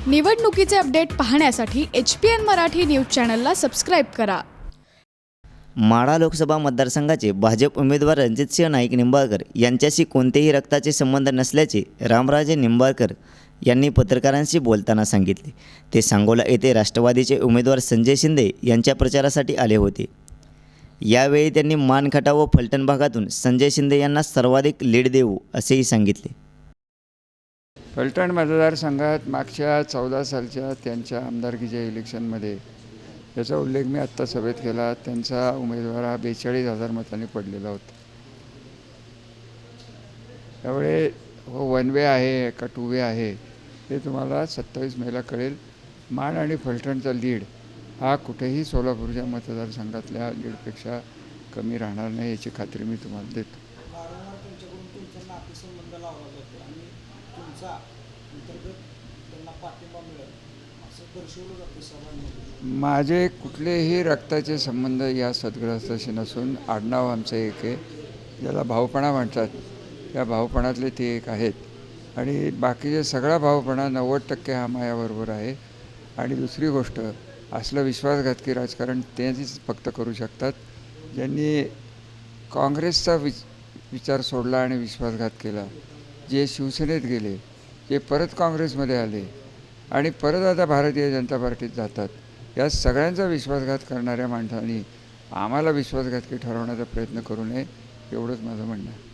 निवडणुकीचे अपडेट पाहण्यासाठी HPN Marathi news चॅनलला सबस्क्राईब करा। माढा लोकसभा मतदारसंघाचे भाजप उमेदवार रणजितसिंह नाईक निंबाळकर यांच्याशी कोणतेही रक्ताचे संबंध नसल्याचे रामराजे निंबाळकर यांनी पत्रकारांशी बोलताना सांगितले। ते सांगोला येथे राष्ट्रवादीचे उमेदवार संजय शिंदे यांच्या प्रचारासाठी आले होते। यावेळी त्यांनी मानखटाव व फलटण भागातून संजय शिंदे यांना सर्वाधिक लीड देऊ असेही सांगितले। फलटण मतदारसंघात मागच्या 14 सालच्या त्यांच्या आमदारकीच्या इलेक्शनमध्ये याचा उल्लेख मी आत्ता सभेत केला। त्यांचा उमेदवार हा 42,000 मतांनी पडलेला होता। त्यामुळे वन वे आहे का टू वे आहे हे तुम्हाला 27 मेला कळेल। माण आणि फलटणचा लीड हा कुठेही सोलापूरच्या मतदारसंघातल्या लीडपेक्षा कमी राहणार नाही याची खात्री मी तुम्हाला देतो। माझे कुठलेही रक्ताचे संबंध या सद्ग्रस्ताशी नसून आडनाव आमचं एक आहे, ज्याला भाऊपणा म्हणतात। त्या भाऊपणातले ते एक आहेत आणि बाकीचे सगळा भाऊपणा 90% हा माझ्याबरोबर आहे। आणि दुसरी गोष्ट, असलं विश्वासघातकी राजकारण तेच फक्त करू शकतात ज्यांनी काँग्रेसचा विचार सोडला आणि विश्वासघात केला, जे शिवसेनेत गेले, जे परत काँग्रेसमध्ये आले आणि परत आता भारतीय जनता पार्टीत जातात। या सगळ्यांचा विश्वासघात करणाऱ्या माणसांनी आम्हाला विश्वासघातकी ठरवण्याचा प्रयत्न करू नये एवढंच माझं म्हणणं आहे।